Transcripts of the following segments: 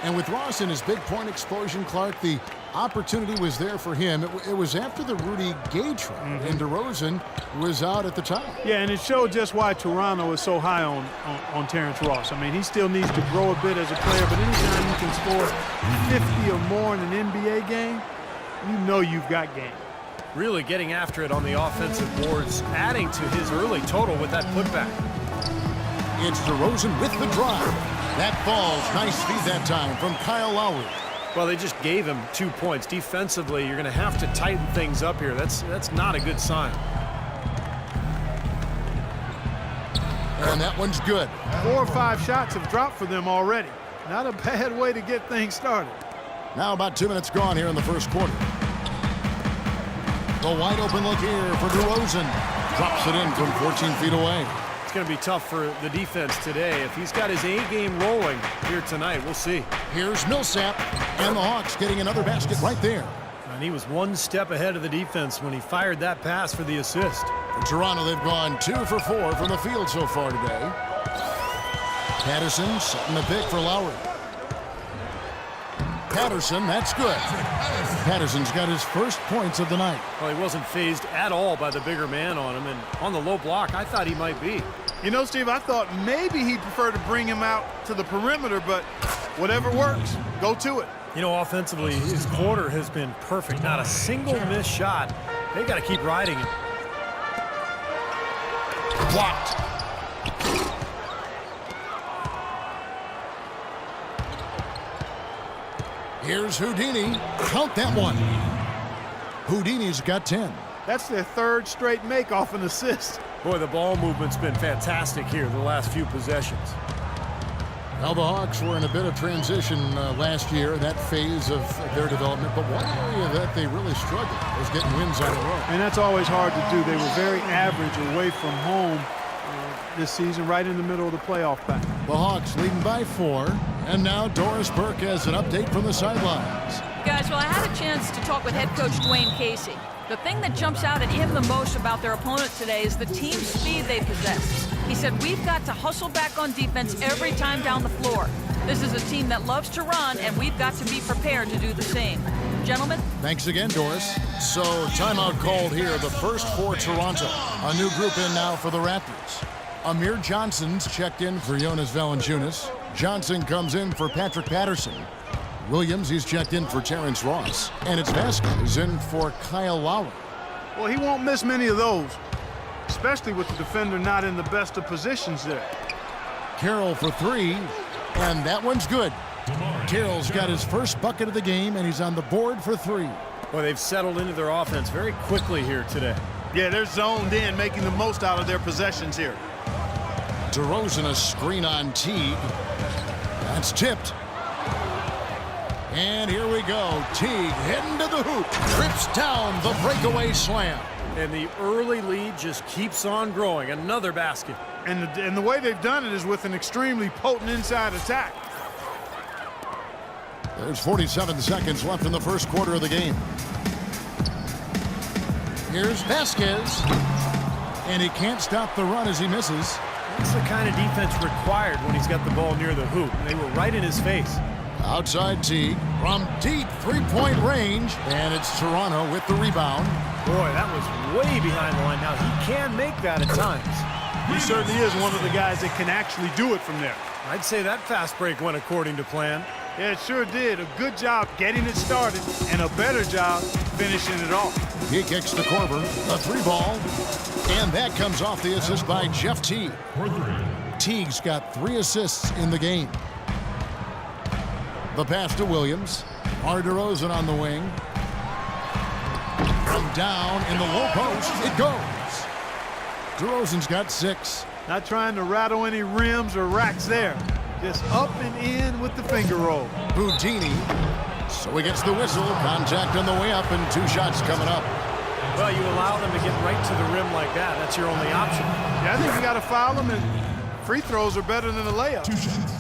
And with Ross and his big point explosion, Clark, the opportunity was there for him. It was after the Rudy Gay try, and DeRozan was out at the time. Yeah, and it showed just why Toronto is so high on Terrence Ross. I mean, he still needs to grow a bit as a player, but anytime you can score 50 or more in an NBA game, you know you've got game. Really getting after it on the offensive boards, adding to his early total with that putback. It's DeRozan with the drive. That falls. Nice feed that time from Kyle Lowry. Well, they just gave him 2 points. Defensively, you're going to have to tighten things up here. That's not a good sign. And that one's good. 4 or 5 shots have dropped for them already. Not a bad way to get things started. Now about 2 minutes gone here in the first quarter. The wide open look here for DeRozan. Drops it in from 14 feet away. It's going to be tough for the defense today. If he's got his A game rolling here tonight, we'll see. Here's Millsap, and the Hawks getting another basket right there. And he was 1 step ahead of the defense when he fired that pass for the assist. For Toronto, they've gone 2 for 4 from the field so far today. Patterson setting the pick for Lowry. Patterson, that's good. Patterson's got his first points of the night. Well, he wasn't phased at all by the bigger man on him, and on the low block, I thought he might be. You know, Steve, I thought maybe he'd prefer to bring him out to the perimeter, but whatever works, go to it. You know, offensively, his quarter has been perfect. Not a single missed shot. They got to keep riding it. Blocked. Here's Houdini. Count that one. Houdini's got 10. That's their 3rd straight make off an assist. Boy, the ball movement's been fantastic here the last few possessions. Now the Hawks were in a bit of transition last year, that phase of their development, but one area that they really struggled was getting wins on the road. And that's always hard to do. They were very average away from home this season, right in the middle of the playoff pack. The Hawks leading by 4, and now Doris Burke has an update from the sidelines. Guys, well, I had a chance to talk with head coach Dwayne Casey. The thing that jumps out at him the most about their opponent today is the team speed they possess. He said, we've got to hustle back on defense every time down the floor. This is a team that loves to run, and we've got to be prepared to do the same. Gentlemen? Thanks again, Doris. So, timeout called here, the first for Toronto. A new group in now for the Raptors. Amir Johnson's checked in for Jonas Valanciunas. Johnson comes in for Patrick Patterson. Williams, he's checked in for Terrence Ross. And it's Vasquez in for Kyle Lowry. Well, he won't miss many of those, especially with the defender not in the best of positions there. Carroll for 3, and that one's good. Carroll's got his first bucket of the game, and he's on the board for 3. Well, they've settled into their offense very quickly here today. Yeah, they're zoned in, making the most out of their possessions here. DeRozan a screen on Teague. That's tipped. And here we go. Teague heading to the hoop. Trips down the breakaway slam. And the early lead just keeps on growing. Another basket. And the way they've done it is with an extremely potent inside attack. There's 47 seconds left in the first quarter of the game. Here's Vasquez. And he can't stop the run as he misses. That's the kind of defense required when he's got the ball near the hoop. They were right in his face. Outside Teague from deep three-point range. And it's Toronto with the rebound. Boy, that was way behind the line. Now, he can make that at times. He certainly is one of the guys that can actually do it from there. I'd say that fast break went according to plan. Yeah, it sure did. A good job getting it started and a better job finishing it off. He kicks to Korver, a 3-ball, and that comes off the assist by Jeff Teague. Teague's got 3 assists in the game. The pass to Williams. DeRozan on the wing. From down in the low post, it goes. DeRozan's got 6. Not trying to rattle any rims or racks there. Just up and in with the finger roll. Houdini. So he gets the whistle. Contact on the way up and 2 shots coming up. Well, you allow them to get right to the rim like that. That's your only option. Yeah, I think you got to foul them, and free throws are better than a layup. 2 shots.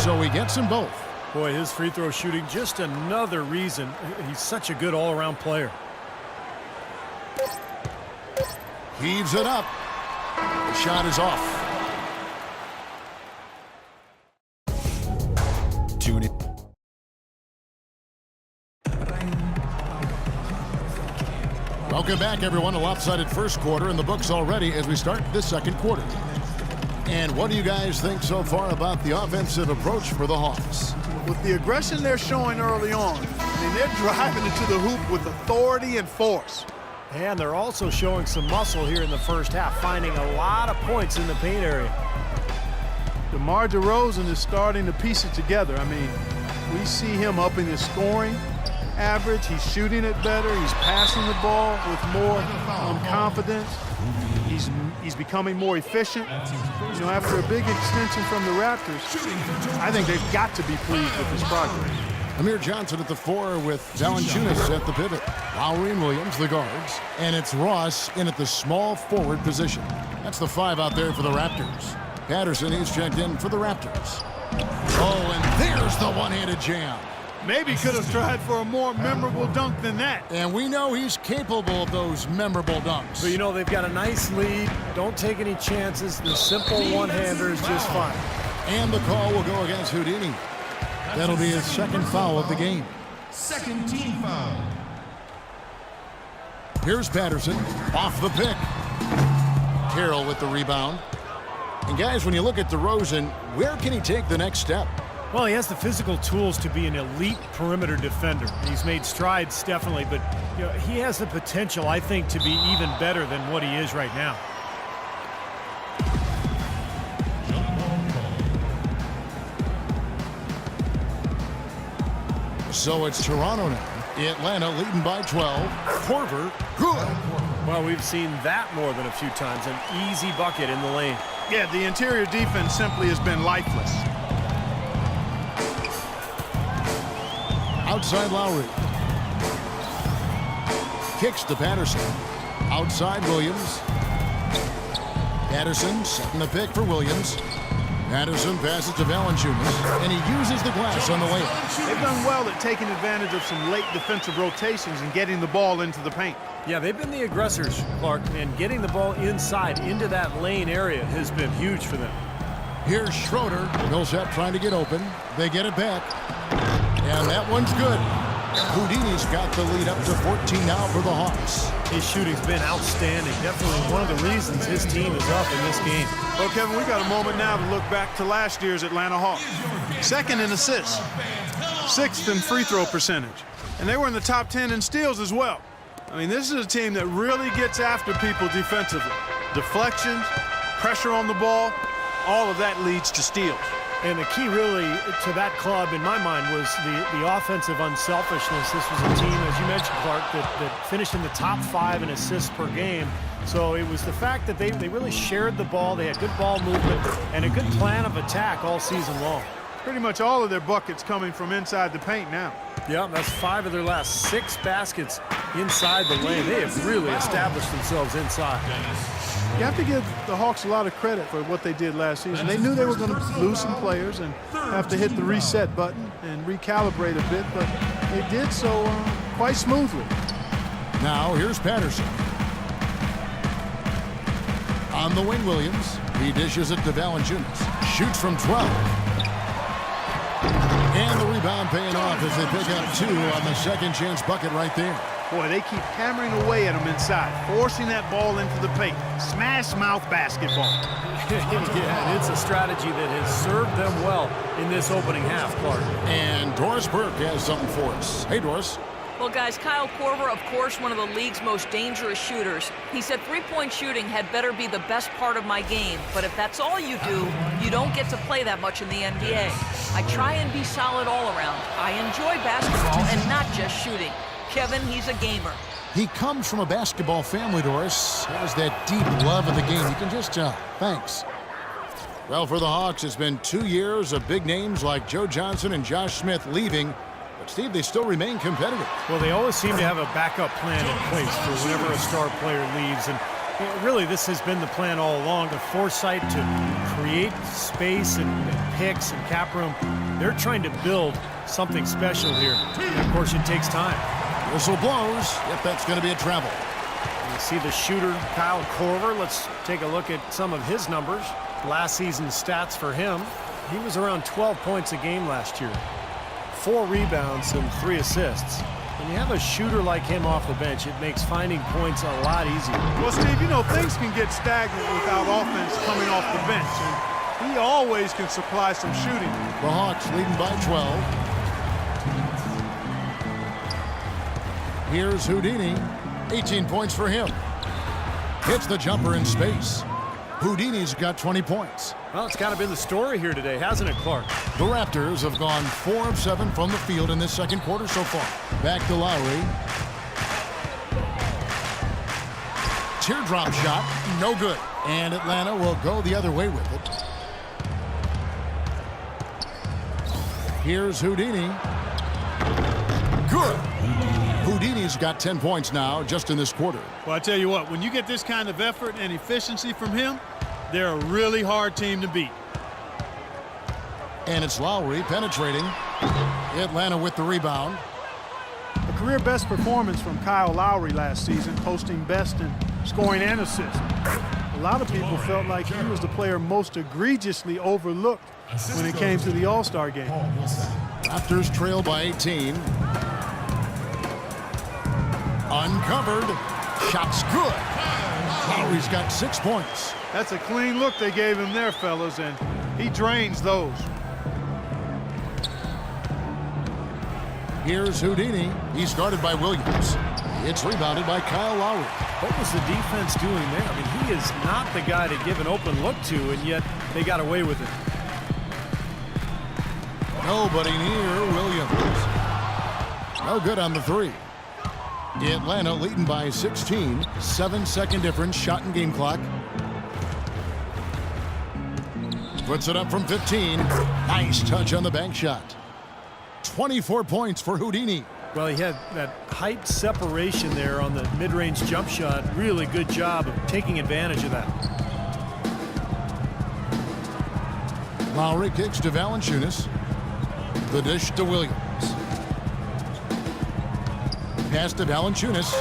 So he gets them both. Boy, his free throw shooting, just another reason. He's such a good all-around player. Heaves it up. The shot is off. Valanciunas. Welcome back, everyone. A lopsided first quarter in the books already as we start this second quarter. And what do you guys think so far about the offensive approach for the Hawks? With the aggression they're showing early on, I mean, they're driving into the hoop with authority and force. And they're also showing some muscle here in the first half, finding a lot of points in the paint area. DeMar DeRozan is starting to piece it together. I mean, we see him upping his scoring average. He's shooting it better. He's passing the ball with more confidence. He's becoming more efficient. You know, after a big extension from the Raptors, I think they've got to be pleased with his progress. Amir Johnson at the 4 with Valanciunas at the pivot. Lowry and Williams, the guards. And it's Ross in at the small forward position. That's the 5 out there for the Raptors. Patterson, he's checked in for the Raptors. Oh, and there's the one-handed jam. Maybe could have tried for a more memorable dunk than that. And we know he's capable of those memorable dunks. But, you know, they've got a nice lead. Don't take any chances. The simple one-hander is just fine. And the call will go against Houdini. That'll be his second foul of the game. Second team foul. Here's Patterson off the pick. Carroll with the rebound. And guys, when you look at DeRozan, where can he take the next step? Well, he has the physical tools to be an elite perimeter defender. He's made strides, definitely, but you know, he has the potential, I think, to be even better than what he is right now. So it's Toronto now. Atlanta leading by 12. Korver, good. Well, we've seen that more than a few times. An easy bucket in the lane. Yeah, the interior defense simply has been lifeless. Outside Lowry. Kicks to Patterson. Outside Williams. Patterson setting the pick for Williams. Patterson passes to Valanciunas, and he uses the glass on the layup. They've done well at taking advantage of some late defensive rotations and getting the ball into the paint. Yeah, they've been the aggressors, Clark, and getting the ball inside into that lane area has been huge for them. Here's Schroeder. Millsap trying to get open. They get it back. And that one's good. Houdini's got the lead up to 14 now for the Hawks. His shooting's been outstanding. Definitely one of the reasons his team is up in this game. Well, Kevin, we got a moment now to look back to last year's Atlanta Hawks. Second in assists, sixth in free throw percentage, and they were in the top 10 in steals as well. I mean, this is a team that really gets after people defensively. Deflections, pressure on the ball, all of that leads to steals. And the key really to that club, in my mind, was the offensive unselfishness. This was a team, as you mentioned, Clark, that finished in the top 5 in assists per game. So it was the fact that they really shared the ball. They had good ball movement and a good plan of attack all season long. Pretty much all of their buckets coming from inside the paint now. Yeah, that's 5 of their last 6 baskets inside the lane. They have really established themselves inside. You have to give the Hawks a lot of credit for what they did last season. They knew they were going to lose some players and have to hit the reset button and recalibrate a bit, but they did so quite smoothly. Now here's Patterson. On the wing, Williams. He dishes it to Valanciunas. Shoots from 12. And the rebound paying off as they pick up 2 on the second chance bucket right there. Boy, they keep hammering away at them inside, forcing that ball into the paint. Smash mouth basketball. Yeah, it's a strategy that has served them well in this opening half, Clark. And Doris Burke has something for us. Hey, Doris. Well, guys, Kyle Korver, of course, one of the league's most dangerous shooters. He said three-point shooting had better be the best part of my game, but if that's all you do, you don't get to play that much in the NBA. I try and be solid all around. I enjoy basketball and not just shooting. Kevin, he's a gamer. He comes from a basketball family, Doris. He has that deep love of the game. You can just tell. Thanks. Well, for the Hawks, it's been 2 years of big names like Joe Johnson and Josh Smith leaving. But, Steve, they still remain competitive. Well, they always seem to have a backup plan in place for whenever a star player leaves. And really, this has been the plan all along. The foresight to create space and picks and cap room. They're trying to build something special here. And, of course, it takes time. Whistle blows. Yep, that's going to be a travel. You see the shooter, Kyle Korver. Let's take a look at some of his numbers. Last season's stats for him. He was around 12 points a game last year. 4 rebounds and 3 assists. When you have a shooter like him off the bench, it makes finding points a lot easier. Well, Steve, you know, things can get stagnant without offense coming off the bench. And he always can supply some shooting. The Hawks leading by 12. Here's Houdini. 18 points for him. Hits the jumper in space. Houdini's got 20 points. Well, it's kind of been the story here today, hasn't it, Clark? The Raptors have gone 4 of 7 from the field in this second quarter so far. Back to Lowry. Teardrop shot, no good. And Atlanta will go the other way with it. Here's Houdini. Good. Houdini's got 10 points now just in this quarter. Well, I tell you what, when you get this kind of effort and efficiency from him, they're a really hard team to beat. And it's Lowry penetrating. Atlanta with the rebound. A career best performance from Kyle Lowry last season, posting best in scoring and assists. A lot of people felt like he was the player most egregiously overlooked when it came to the All-Star game. Raptors trail by 18. Uncovered. Shot's good. Lowry's got 6 points. That's a clean look they gave him there, fellas, and he drains those. Here's Houdini. He's guarded by Williams. It's rebounded by Kyle Lowry. What was the defense doing there? I mean, he is not the guy to give an open look to, and yet they got away with it. Nobody near Williams. No good on the 3. Atlanta leading by 16. 7-second difference, shot and game clock. Puts it up from 15. Nice touch on the bank shot. 24 points for Houdini. Well, he had that height separation there on the mid-range jump shot. Really good job of taking advantage of that. Lowry kicks to Valanciunas. The dish to Williams. Pass to Valanciunas.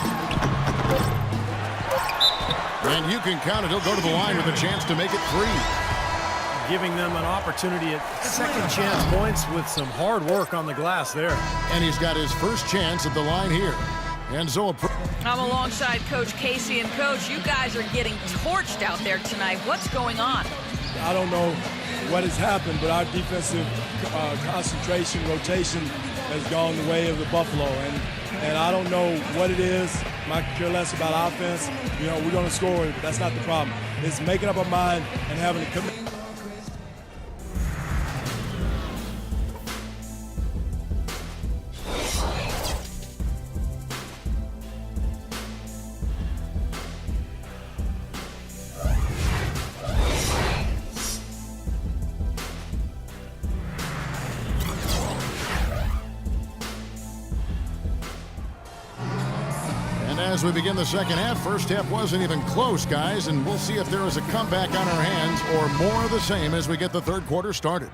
And you can count it. He'll go to the line with a chance to make it 3. Giving them an opportunity at second chance points with some hard work on the glass there. And he's got his first chance at the line here. And so I'm alongside Coach Casey. And, Coach, you guys are getting torched out there tonight. What's going on? I don't know what has happened, but our defensive concentration, rotation has gone the way of the Buffalo. And I don't know what it is. I could care less about offense. You know, we're going to score. That's not the problem. It's making up our mind and having to commit. as we begin the second half. First half wasn't even close, guys, and we'll see if there is a comeback on our hands or more of the same as we get the third quarter started.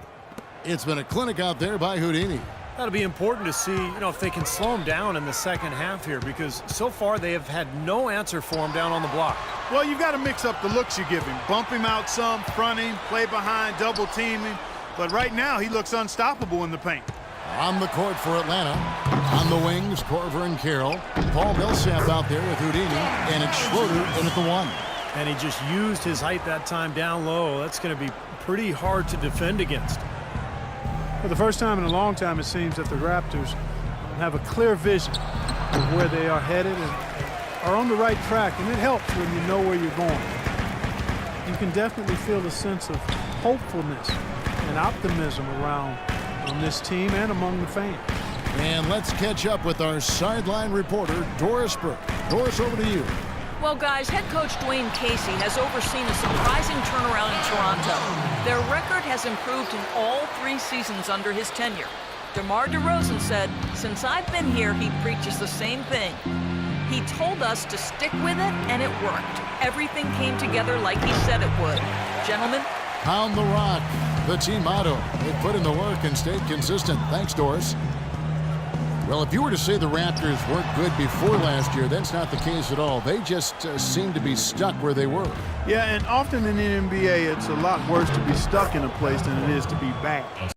It's been a clinic out there by Houdini. That'll be important to see, if they can slow him down in the second half here, because so far they have had no answer for him down on the block. Well, you've got to mix up the looks you give him. Bump him out some, front him, play behind, double team him. But right now, he looks unstoppable in the paint. On the court for Atlanta. On the wings, Korver and Carroll. Paul Millsap out there with Houdini, and it's Schroeder in at the one. And he just used his height that time down low. That's going to be pretty hard to defend against. For the first time in a long time, it seems that the Raptors have a clear vision of where they are headed and are on the right track, and it helps when you know where you're going. You can definitely feel the sense of hopefulness and optimism around on this team and among the fans. And let's catch up with our sideline reporter, Doris Burke. Doris, over to you. Well, guys, head coach Dwayne Casey has overseen a surprising turnaround in Toronto. Their record has improved in all 3 seasons under his tenure. DeMar DeRozan said, "Since I've been here, he preaches the same thing. He told us to stick with it, and it worked. Everything came together like he said it would." Gentlemen? Pound the rock, the team motto. They put in the work and stayed consistent. Thanks, Doris. Well, if you were to say the Raptors weren't good before last year, that's not the case at all. They just seem to be stuck where they were. Yeah, and often in the NBA, it's a lot worse to be stuck in a place than it is to be back.